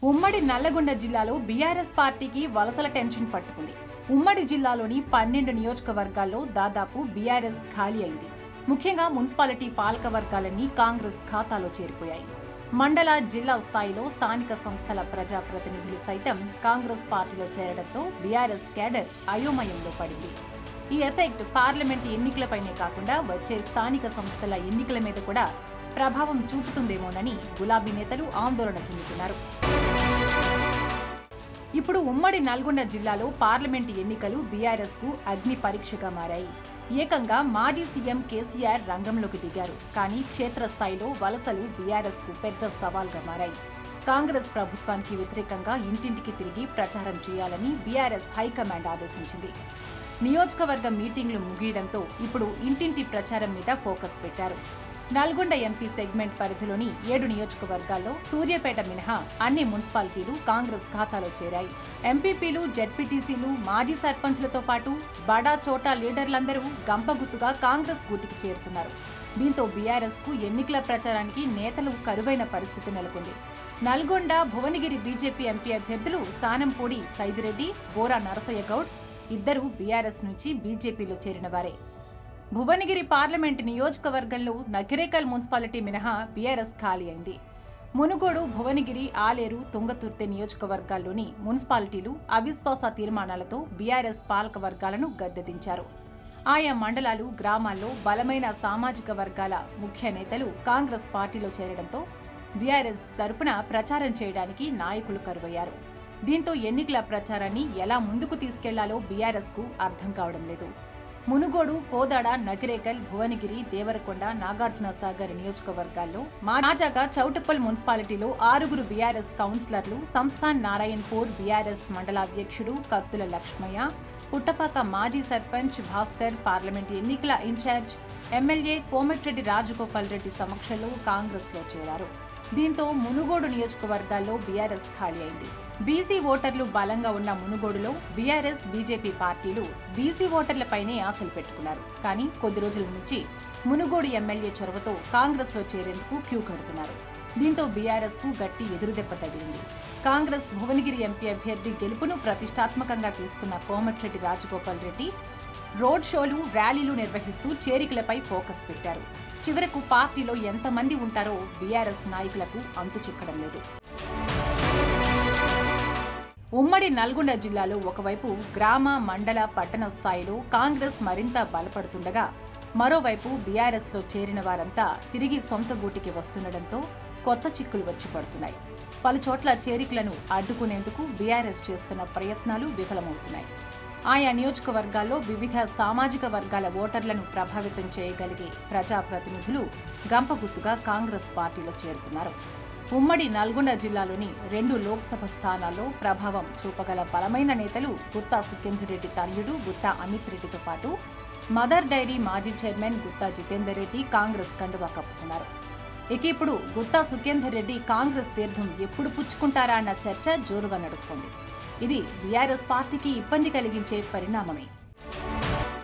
ఉమ్మడి నల్లగొండ జిల్లాలో బీఆర్ఎస్ పార్టీకి వలసల టెన్షన్ పట్టుకుంది. ఉమ్మడి జిల్లాలోని 12 నియోజకవర్గాల్లో దాదాపు బీఆర్ఎస్ ఖాళీ అయింది. ముఖ్యంగా మున్సిపాలిటీ పాలక వర్గాలన్నీ కాంగ్రెస్ ఖాతాలో చేరిపోయాయి. మండల, జిల్లా స్థాయిలో స్థానిక సంస్థల ప్రజాప్రతినిధులు సైతం కాంగ్రెస్ పార్టీలో చేరడంతో బీఆర్ఎస్ క్యాడర్ అయోమయంలో పడింది. ఈ ఎఫెక్ట్ పార్లమెంట్ ఎన్నికలపైనే కాకుండా వచ్చే స్థానిక సంస్థల ఎన్నికల మీద కూడా ప్రభావం చూపుతుందేమోనని గులాబీ నేతలు ఆందోళన చెందుతున్నారు. ఇప్పుడు ఉమ్మడి నల్గొండ జిల్లాలో పార్లమెంటు ఎన్నికలు బీఆర్ఎస్ కు అగ్ని పరీక్షగా మారాయి. ఏకంగా మాజీ సీఎం కేసీఆర్ రంగంలోకి దిగారు. కానీ క్షేత్రస్థాయిలో వలసలు బీఆర్ఎస్ కు పెద్ద సవాల్గా మారాయి. కాంగ్రెస్ ప్రభుత్వానికి వ్యతిరేకంగా ఇంటింటికి తిరిగి ప్రచారం చేయాలని బీఆర్ఎస్ హైకమాండ్ ఆదేశించింది. నియోజకవర్గ మీటింగ్లు ముగియడంతో ఇప్పుడు ఇంటింటి ప్రచారం మీద ఫోకస్ పెట్టారు. నల్గొండ ఎంపీ సెగ్మెంట్ పరిధిలోని 7 నియోజకవర్గాల్లో సూర్యాపేట మినహా అన్ని మున్సిపాలిటీలు కాంగ్రెస్ ఖాతాలో చేరాయి. ఎంపీపీలు, జెడ్పీటీసీలు, మాజీ సర్పంచ్లతో పాటు బడా చోటా లీడర్లందరూ గంపగుత్తుగా కాంగ్రెస్ గూటికి చేరుతున్నారు. దీంతో బీఆర్ఎస్ కు ఎన్నికల ప్రచారానికి నేతలు కరువైన పరిస్థితి నెలకొంది. నల్గొండ, భువనగిరి బీజేపీ ఎంపీ అభ్యర్థులు సానంపూడి సైదిరెడ్డి, బోరా నరసయ్య గౌడ్ ఇద్దరు బీఆర్ఎస్ నుంచి బీజేపీలో చేరిన వారే. భువనగిరి పార్లమెంటు నియోజకవర్గంలో నకిరేకల్ మున్సిపాలిటీ మినహా బీఆర్ఎస్ ఖాళీ అయింది. మునుగోడు, భువనగిరి, ఆలేరు, తుంగతుర్తి నియోజకవర్గాల్లోని మున్సిపాలిటీలు అవిశ్వాస తీర్మానాలతో బీఆర్ఎస్ పాలక వర్గాలను గద్దెదించారు. ఆయా మండలాలు, గ్రామాల్లో బలమైన సామాజిక వర్గాల ముఖ్య నేతలు కాంగ్రెస్ పార్టీలో చేరడంతో బీఆర్ఎస్ తరపున ప్రచారం చేయడానికి నాయకులు కరువయ్యారు. దీంతో ఎన్నికల ప్రచారాన్ని ఎలా ముందుకు తీసుకెళ్లాలో బీఆర్ఎస్ కు అర్థం కావడం లేదు. మునుగోడు, కోదాడ, నకిరేకల్, భువనగిరి, దేవరకొండ, నాగార్జునసాగర్ నియోజకవర్గాల్లో తాజాగా చౌటుప్పల్ మున్సిపాలిటీలో 6 బీఆర్ఎస్ కౌన్సిలర్లు, సంస్థాన్ నారాయణపూర్ బీఆర్ఎస్ మండలాధ్యక్షుడు కత్తుల లక్ష్మయ్య, పుట్టపాక మాజీ సర్పంచ్ భాస్కర్, పార్లమెంటు ఎన్నికల ఇన్ఛార్జ్ ఎమ్మెల్యే కోమటిరెడ్డి రాజగోపాల్ రెడ్డి సమక్షంలో కాంగ్రెస్లో చేరారు. దీంతో మునుగోడు నియోజకవర్గాల్లో బీఆర్ఎస్ ఖాళీ అయింది. బీసీ ఓటర్లు బలంగా ఉన్న మునుగోడులో బీఆర్ఎస్, బీజేపీ పార్టీలు బీసీ ఓటర్లపైనే ఆశలు పెట్టుకున్నారు. కానీ కొద్ది రోజుల నుంచి మునుగోడు ఎమ్మెల్యే చొరవతో కాంగ్రెస్లో చేరేందుకు క్యూ కడుతున్నారు. దీంతో బీఆర్ఎస్ కు గట్టి ఎదురుదెబ్బ తగిలింది. కాంగ్రెస్ భువనగిరి ఎంపీ అభ్యర్థి గెలుపును ప్రతిష్టాత్మకంగా తీసుకున్న కోమటిరెడ్డి రాజగోపాల్ రెడ్డి రోడ్ షోలు, ర్యాలీలు నిర్వహిస్తూ చేరికలపై ఫోకస్ పెట్టారు. చివరకు పార్టీలో ఎంతమంది ఉంటారో బీఆర్ఎస్ నాయకులకు అంతు చిక్కడం లేదు. ఉమ్మడి నల్గొండ జిల్లాలో ఒకవైపు గ్రామ, మండల, పట్టణ స్థాయిలో కాంగ్రెస్ మరింత బలపడుతుండగా మరోవైపు బీఆర్ఎస్లో చేరిన వారంతా తిరిగి సొంత గూటికి వస్తుండటంతో కొత్త చిక్కులు వచ్చి పడుతున్నాయి. పలుచోట్ల చేరికలను అడ్డుకునేందుకు బీఆర్ఎస్ చేస్తున్న ప్రయత్నాలు విఫలమవుతున్నాయి. ఆయా నియోజకవర్గాల్లో వివిధ సామాజిక వర్గాల ఓటర్లను ప్రభావితం చేయగలిగే ప్రజాప్రతినిధులు గంపగుత్తుగా కాంగ్రెస్ పార్టీలో చేరుతున్నారు. ఉమ్మడి నల్గొండ జిల్లాలోని 2 లోక్సభ స్థానాల్లో ప్రభావం చూపగల బలమైన నేతలు గుత్తా సుఖేందర్ రెడ్డి తనయుడు గుత్తా అమిత్ రెడ్డితో పాటు మదర్ డైరీ మాజీ చైర్మన్ గుత్తా జితేందర్ రెడ్డి కాంగ్రెస్ కండువా కప్పుతున్నారు. ఇక ఇప్పుడు గుత్తా సుఖేందర్ రెడ్డి కాంగ్రెస్ తీర్థం ఎప్పుడు పుచ్చుకుంటారా అన్న చర్చ జోరుగా నడుస్తోంది. ఇది బీఆర్ఎస్ పార్టీకి ఇబ్బంది కలిగించే పరిణామమే.